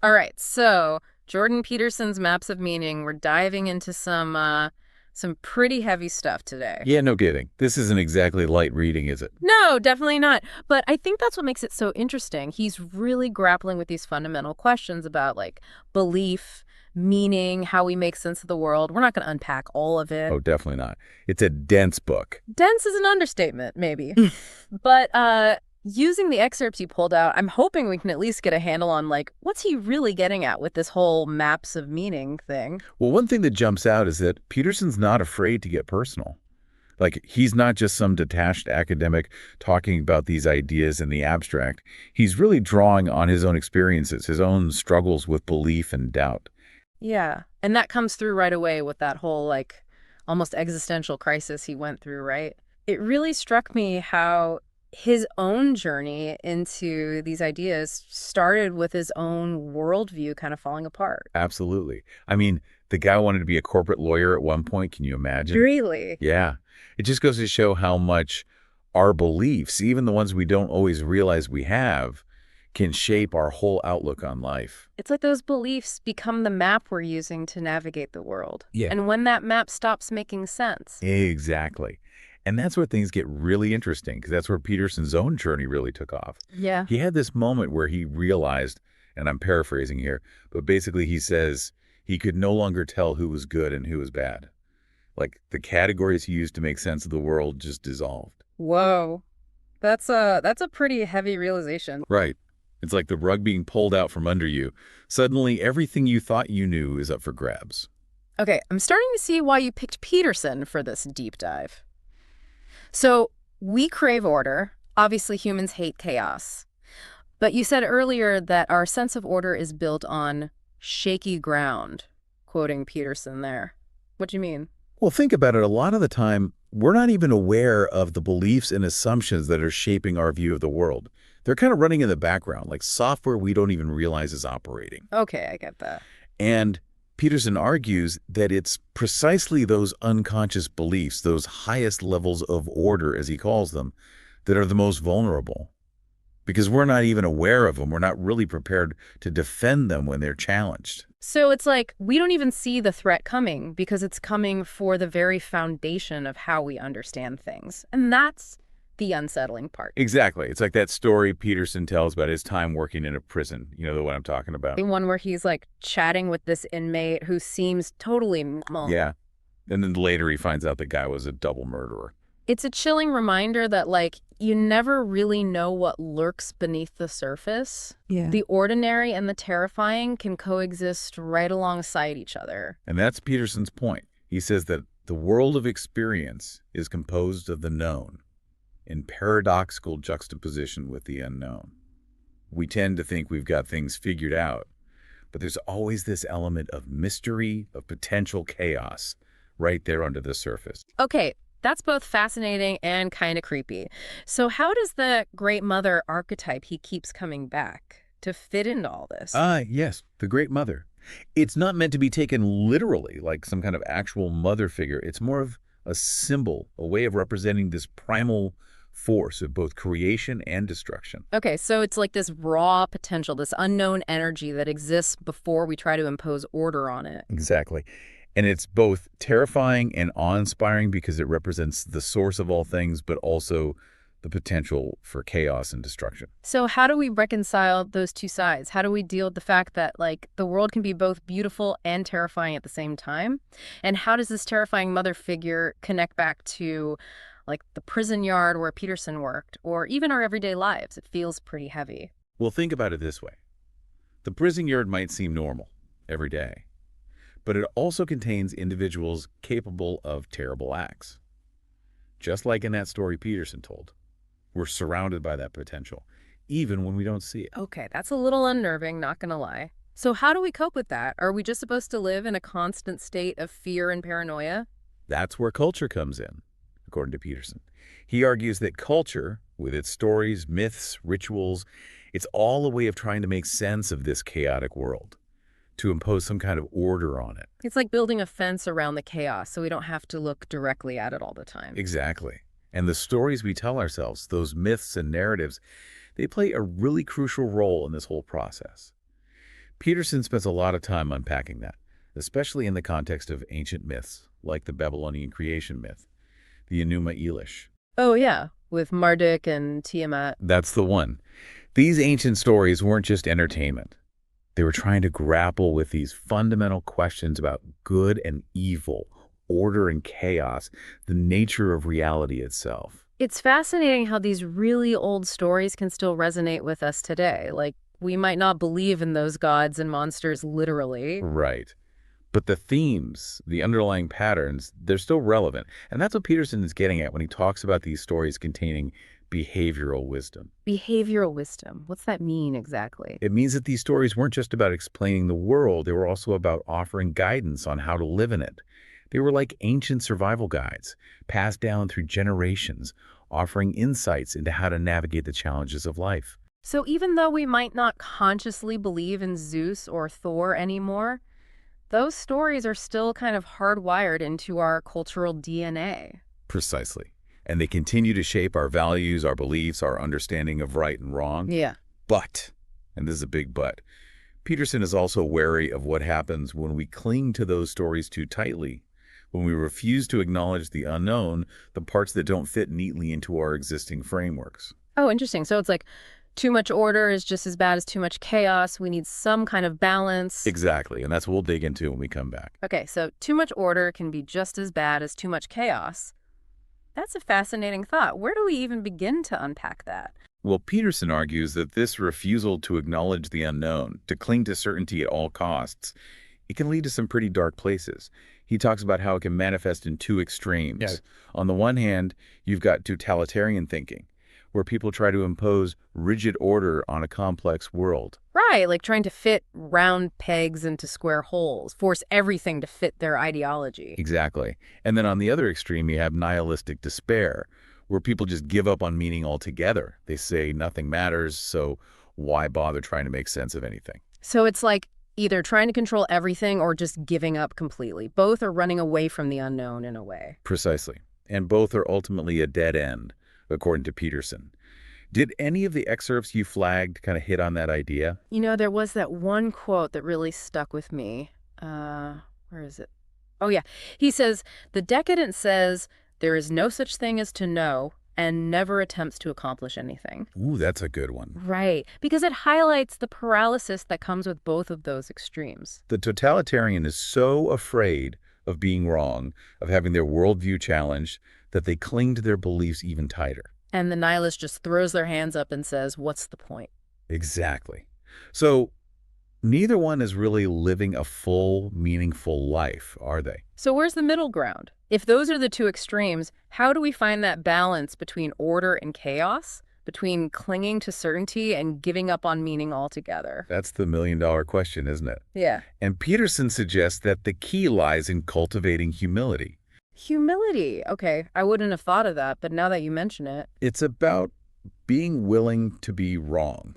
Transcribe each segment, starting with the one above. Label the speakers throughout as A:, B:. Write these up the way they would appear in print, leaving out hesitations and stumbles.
A: All right, so Jordan Peterson's maps of meaning. We're diving into some pretty heavy stuff today.
B: Yeah, no kidding. This isn't exactly light reading, is it?
A: No, definitely not. But I think that's what makes it so interesting. He's really grappling with these fundamental questions about like belief, meaning, how we make sense of the world. We're not going to unpack all of it.
B: Oh, definitely not. It's a dense book.
A: Dense is an understatement, maybe. But using the excerpts you pulled out, I'm hoping we can at least get a handle on like what's he really getting at with this whole maps of meaning thing.
B: Well, one thing that jumps out is that Peterson's not afraid to get personal. Like, he's not just some detached academic talking about these ideas in the abstract. He's really drawing on his own experiences, his own struggles with belief and doubt.
A: Yeah. And that comes through right away with that whole like almost existential crisis he went through, right? It really struck me how his own journey into these ideas started with his own worldview kind of falling apart.
B: Absolutely. I mean, the guy wanted to be a corporate lawyer at one point. Can you imagine?
A: Really?
B: Yeah. It just goes to show how much our beliefs, even the ones we don't always realize we have, can shape our whole outlook on life.
A: It's like those beliefs become the map we're using to navigate the world.
B: Yeah.
A: And when that map stops making sense.
B: Exactly. And that's where things get really interesting, because that's where Peterson's own journey really took off.
A: Yeah.
B: He had this moment where he realized, and I'm paraphrasing here, but basically he says he could no longer tell who was good and who was bad. Like, the categories he used to make sense of the world just dissolved.
A: Whoa. That's a pretty heavy realization.
B: Right. It's like the rug being pulled out from under you. Suddenly, everything you thought you knew is up for grabs.
A: Okay, I'm starting to see why you picked Peterson for this deep dive. So, we crave order. Obviously, humans hate chaos. But you said earlier that our sense of order is built on shaky ground, quoting Peterson there. What do you mean?
B: Well, think about it. A lot of the time, we're not even aware of the beliefs and assumptions that are shaping our view of the world. They're kind of running in the background, like software we don't even realize is operating.
A: Okay, I get that.
B: And Peterson argues that it's precisely those unconscious beliefs, those highest levels of order, as he calls them, that are the most vulnerable. Because we're not even aware of them. We're not really prepared to defend them when they're challenged.
A: So it's like we don't even see the threat coming because it's coming for the very foundation of how we understand things. And that's the unsettling part.
B: Exactly. It's like that story Peterson tells about his time working in a prison. You know the one I'm talking about.
A: The one where he's like chatting with this inmate who seems totally normal.
B: Yeah. And then later he finds out the guy was a double murderer.
A: It's a chilling reminder that like you never really know what lurks beneath the surface.
C: Yeah.
A: The ordinary and the terrifying can coexist right alongside each other.
B: And that's Peterson's point. He says that the world of experience is composed of the known, in paradoxical juxtaposition with the unknown. We tend to think we've got things figured out, but there's always this element of mystery, of potential chaos, right there under the surface.
A: Okay, that's both fascinating and kind of creepy. So how does the great mother archetype he keeps coming back to fit into all this?
B: Yes, the Great Mother. It's not meant to be taken literally, like some kind of actual mother figure. It's more of a symbol, a way of representing this primal force of both creation and destruction.
A: Okay, so it's like this raw potential, this unknown energy that exists before we try to impose order on it.
B: Exactly. And it's both terrifying and awe-inspiring because it represents the source of all things, but also the potential for chaos and destruction.
A: So how do we reconcile those two sides? How do we deal with the fact that like the world can be both beautiful and terrifying at the same time? And how does this terrifying mother figure connect back to like the prison yard where Peterson worked, or even our everyday lives? It feels pretty heavy.
B: Well, think about it this way. The prison yard might seem normal every day, but it also contains individuals capable of terrible acts. Just like in that story Peterson told, we're surrounded by that potential, even when we don't see it.
A: Okay, that's a little unnerving, not gonna lie. So how do we cope with that? Are we just supposed to live in a constant state of fear and paranoia?
B: That's where culture comes in, according to Peterson. He argues that culture, with its stories, myths, rituals, it's all a way of trying to make sense of this chaotic world, to impose some kind of order on it.
A: It's like building a fence around the chaos so we don't have to look directly at it all the time.
B: Exactly. And the stories we tell ourselves, those myths and narratives, they play a really crucial role in this whole process. Peterson spends a lot of time unpacking that, especially in the context of ancient myths, like the Babylonian creation myth, the Enuma Elish.
A: Oh, yeah, with Marduk and Tiamat.
B: That's the one. These ancient stories weren't just entertainment. They were trying to grapple with these fundamental questions about good and evil, order and chaos, the nature of reality itself.
A: It's fascinating how these really old stories can still resonate with us today. Like, we might not believe in those gods and monsters literally.
B: Right. But the themes, the underlying patterns, they're still relevant. And that's what Peterson is getting at when he talks about these stories containing behavioral wisdom.
A: Behavioral wisdom. What's that mean exactly?
B: It means that these stories weren't just about explaining the world, they were also about offering guidance on how to live in it. They were like ancient survival guides, passed down through generations, offering insights into how to navigate the challenges of life.
A: So even though we might not consciously believe in Zeus or Thor anymore, those stories are still kind of hardwired into our cultural DNA.
B: Precisely. And they continue to shape our values, our beliefs, our understanding of right and wrong.
A: Yeah.
B: But, and this is a big but, Peterson is also wary of what happens when we cling to those stories too tightly, when we refuse to acknowledge the unknown, the parts that don't fit neatly into our existing frameworks.
A: Oh, interesting. So it's like too much order is just as bad as too much chaos. We need some kind of balance.
B: Exactly, and that's what we'll dig into when we come back.
A: Okay, so too much order can be just as bad as too much chaos. That's a fascinating thought. Where do we even begin to unpack that?
B: Well, Peterson argues that this refusal to acknowledge the unknown, to cling to certainty at all costs, it can lead to some pretty dark places. He talks about how it can manifest in two extremes.
C: Yeah.
B: On the one hand, you've got totalitarian thinking, where people try to impose rigid order on a complex world.
A: Right, like trying to fit round pegs into square holes, force everything to fit their ideology.
B: Exactly. And then on the other extreme, you have nihilistic despair, where people just give up on meaning altogether. They say nothing matters, so why bother trying to make sense of anything?
A: So it's like either trying to control everything or just giving up completely. Both are running away from the unknown in a way.
B: Precisely. And both are ultimately a dead end, according to Peterson. Did any of the excerpts you flagged kind of hit on that idea?
A: You know, there was that one quote that really stuck with me. Where is it? Oh, yeah. He says, "The decadent says there is no such thing as to know and never attempts to accomplish anything."
B: Ooh, that's a good one.
A: Right. Because it highlights the paralysis that comes with both of those extremes.
B: The totalitarian is so afraid of being wrong, of having their worldview challenged, that they cling to their beliefs even tighter.
A: And the nihilist just throws their hands up and says, what's the point?
B: Exactly. So neither one is really living a full, meaningful life, are they?
A: So where's the middle ground? If those are the two extremes, how do we find that balance between order and chaos, between clinging to certainty and giving up on meaning altogether?
B: That's the million-dollar question, isn't it?
A: Yeah.
B: And Peterson suggests that the key lies in cultivating humility.
A: Humility. Okay, I wouldn't have thought of that, but now that you mention it.
B: It's about being willing to be wrong,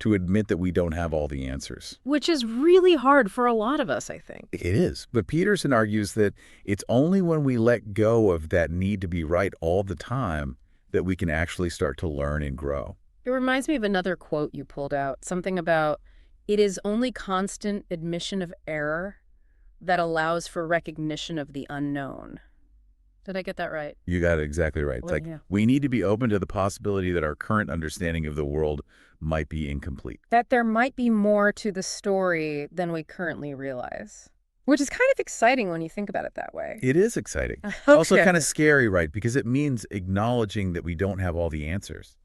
B: to admit that we don't have all the answers.
A: Which is really hard for a lot of us, I think.
B: It is. But Peterson argues that it's only when we let go of that need to be right all the time that we can actually start to learn and grow.
A: It reminds me of another quote you pulled out, something about, "It is only constant admission of error that allows for recognition of the unknown." Did I get that right?
B: You got it exactly right. It's
A: Well,
B: like
A: yeah.
B: we need to be open to the possibility that our current understanding of the world might be incomplete.
A: That there might be more to the story than we currently realize. Which is kind of exciting when you think about it that way.
B: It is exciting.
A: Okay.
B: Also kind of scary, right? Because it means acknowledging that we don't have all the answers,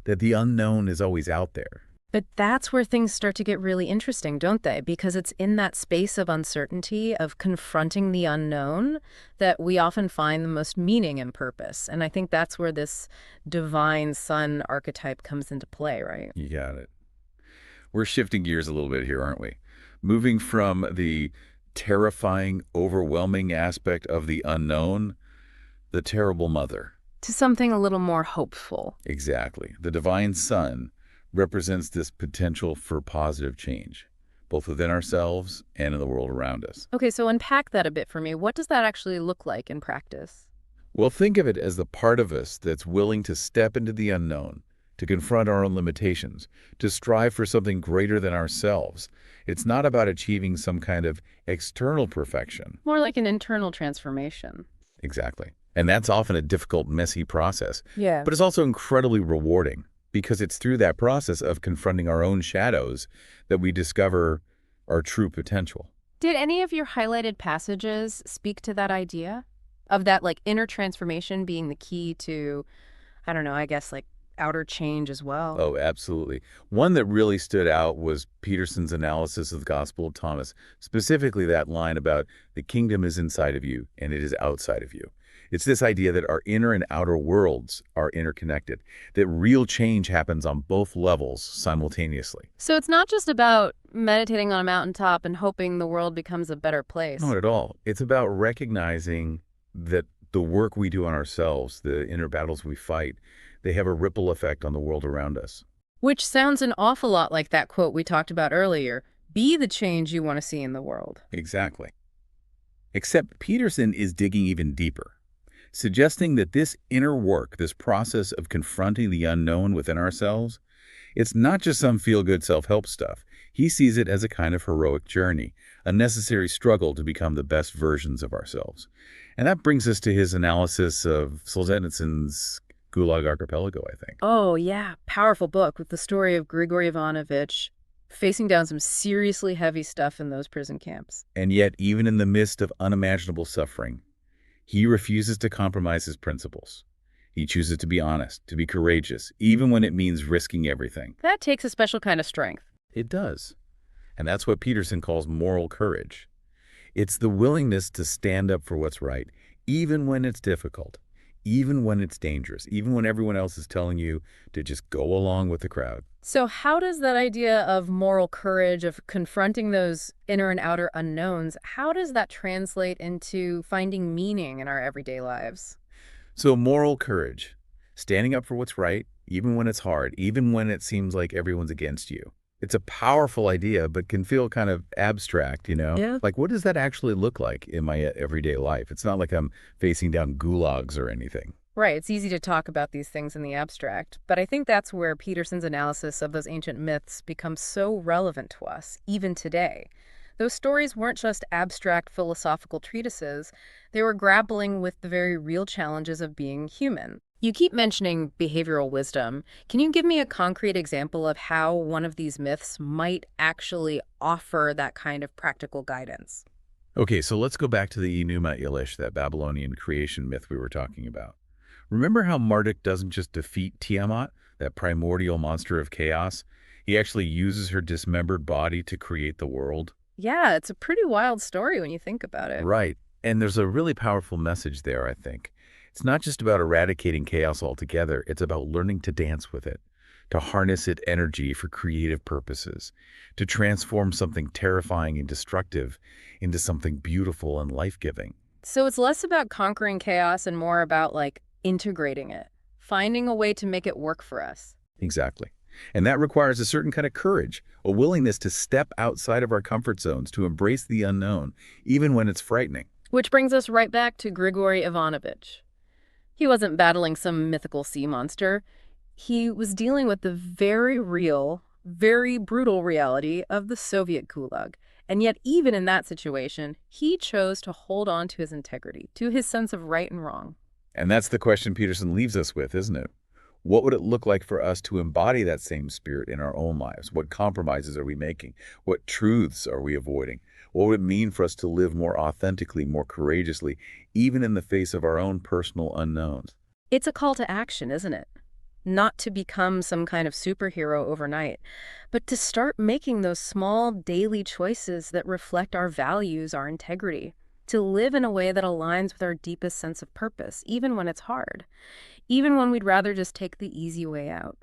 B: that the unknown is always out there.
A: But that's where things start to get really interesting, don't they? Because it's in that space of uncertainty, of confronting the unknown, that we often find the most meaning and purpose. And I think that's where this divine sun archetype comes into play, right?
B: You got it. We're shifting gears a little bit here, aren't we? Moving from the terrifying, overwhelming aspect of the unknown, the terrible mother.
A: To something a little more hopeful.
B: Exactly. The divine sun represents this potential for positive change, both within ourselves and in the world around us.
A: Okay, so unpack that a bit for me. What does that actually look like in practice?
B: Well, think of it as the part of us that's willing to step into the unknown, to confront our own limitations, to strive for something greater than ourselves. It's not about achieving some kind of external perfection.
A: More like an internal transformation.
B: Exactly. And that's often a difficult, messy process.
A: Yeah.
B: But it's also incredibly rewarding because it's through that process of confronting our own shadows that we discover our true potential.
A: Did any of your highlighted passages speak to that idea of that like inner transformation being the key to, I don't know, I guess like outer change as well?
B: Oh, absolutely. One that really stood out was Peterson's analysis of the Gospel of Thomas, specifically that line about the kingdom is inside of you and it is outside of you. It's this idea that our inner and outer worlds are interconnected, that real change happens on both levels simultaneously.
A: So it's not just about meditating on a mountaintop and hoping the world becomes a better place.
B: Not at all. It's about recognizing that the work we do on ourselves, the inner battles we fight, they have a ripple effect on the world around us.
A: Which sounds an awful lot like that quote we talked about earlier. Be the change you want to see in the world.
B: Exactly. Except Peterson is digging even deeper, suggesting that this inner work, this process of confronting the unknown within ourselves, it's not just some feel-good self-help stuff. He sees it as a kind of heroic journey, a necessary struggle to become the best versions of ourselves. And that brings us to his analysis of Solzhenitsyn's Gulag Archipelago, I think.
A: Oh, yeah. Powerful book with the story of Grigory Ivanovich facing down some seriously heavy stuff in those prison camps.
B: And yet, even in the midst of unimaginable suffering, he refuses to compromise his principles. He chooses to be honest, to be courageous, even when it means risking everything.
A: That takes a special kind of strength.
B: It does. And that's what Peterson calls moral courage. It's the willingness to stand up for what's right, even when it's difficult, even when it's dangerous, even when everyone else is telling you to just go along with the crowd.
A: So how does that idea of moral courage, of confronting those inner and outer unknowns, how does that translate into finding meaning in our everyday lives?
B: So moral courage, standing up for what's right, even when it's hard, even when it seems like everyone's against you. It's a powerful idea, but can feel kind of abstract, you know?
A: Yeah.
B: Like, what does that actually look like in my everyday life? It's not like I'm facing down gulags or anything.
A: Right, it's easy to talk about these things in the abstract, but I think that's where Peterson's analysis of those ancient myths becomes so relevant to us, even today. Those stories weren't just abstract philosophical treatises, they were grappling with the very real challenges of being human. You keep mentioning behavioral wisdom. Can you give me a concrete example of how one of these myths might actually offer that kind of practical guidance?
B: Okay, so let's go back to the Enuma Elish, that Babylonian creation myth we were talking about. Remember how Marduk doesn't just defeat Tiamat, that primordial monster of chaos? He actually uses her dismembered body to create the world.
A: Yeah, it's a pretty wild story when you think about it.
B: Right. And there's a really powerful message there, I think. It's not just about eradicating chaos altogether. It's about learning to dance with it, to harness its energy for creative purposes, to transform something terrifying and destructive into something beautiful and life-giving.
A: So it's less about conquering chaos and more about, like, integrating it, finding a way to make it work for us.
B: Exactly. And that requires a certain kind of courage, a willingness to step outside of our comfort zones, to embrace the unknown, even when it's frightening.
A: Which brings us right back to Grigory Ivanovich. He wasn't battling some mythical sea monster. He was dealing with the very real, very brutal reality of the Soviet Gulag. And yet, even in that situation, he chose to hold on to his integrity, to his sense of right and wrong.
B: And that's the question Peterson leaves us with, isn't it? What would it look like for us to embody that same spirit in our own lives? What compromises are we making? What truths are we avoiding? What would it mean for us to live more authentically, more courageously, even in the face of our own personal unknowns?
A: It's a call to action, isn't it? Not to become some kind of superhero overnight, but to start making those small daily choices that reflect our values, our integrity, to live in a way that aligns with our deepest sense of purpose, even when it's hard, even when we'd rather just take the easy way out.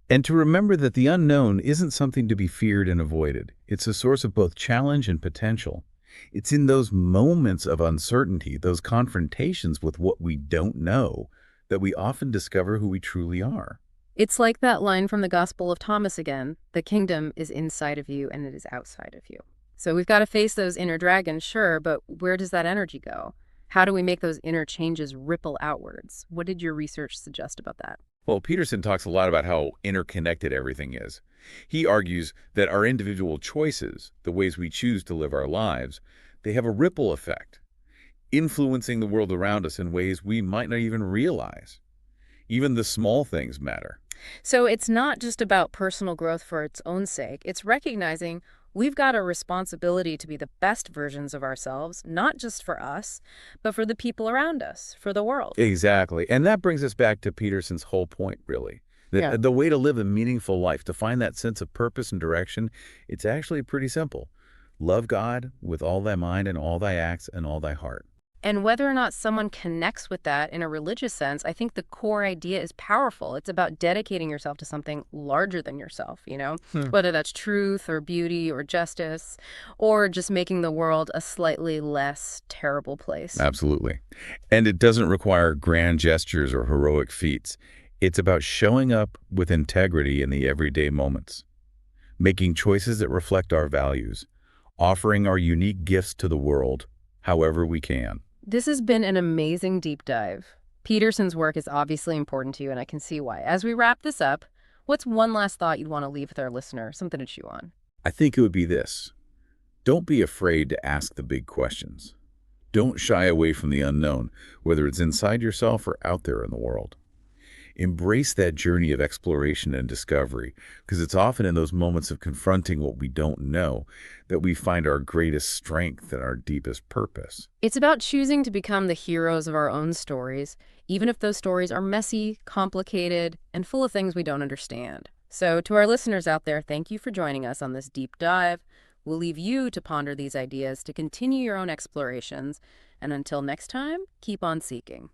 B: And to remember that the unknown isn't something to be feared and avoided. It's a source of both challenge and potential. It's in those moments of uncertainty, those confrontations with what we don't know, that we often discover who we truly are.
A: It's like that line from the Gospel of Thomas again, the kingdom is inside of you and it is outside of you. So we've got to face those inner dragons, sure, but where does that energy go? How do we make those inner changes ripple outwards? What did your research suggest about that?
B: Well, Peterson talks a lot about how interconnected everything is. He argues that our individual choices, the ways we choose to live our lives, they have a ripple effect, influencing the world around us in ways we might not even realize. Even the small things matter.
A: So it's not just about personal growth for its own sake. It's recognizing we've got a responsibility to be the best versions of ourselves, not just for us, but for the people around us, for the world.
B: Exactly. And that brings us back to Peterson's whole point, really.
A: Yeah.
B: The way to live a meaningful life, to find that sense of purpose and direction, it's actually pretty simple. Love God with all thy mind and all thy acts and all thy heart.
A: And whether or not someone connects with that in a religious sense, I think the core idea is powerful. It's about dedicating yourself to something larger than yourself, whether that's truth or beauty or justice, or just making the world a slightly less terrible place.
B: Absolutely. And it doesn't require grand gestures or heroic feats. It's about showing up with integrity in the everyday moments, making choices that reflect our values, offering our unique gifts to the world however we can.
A: This has been an amazing deep dive. Peterson's work is obviously important to you, and I can see why. As we wrap this up, what's one last thought you'd want to leave with our listener, something to chew on?
B: I think it would be this. Don't be afraid to ask the big questions. Don't shy away from the unknown, whether it's inside yourself or out there in the world. Embrace that journey of exploration and discovery, because it's often in those moments of confronting what we don't know that we find our greatest strength and our deepest purpose.
A: It's about choosing to become the heroes of our own stories, even if those stories are messy, complicated, and full of things we don't understand. So to our listeners out there, thank you for joining us on this deep dive. We'll leave you to ponder these ideas, to continue your own explorations, and until next time, keep on seeking.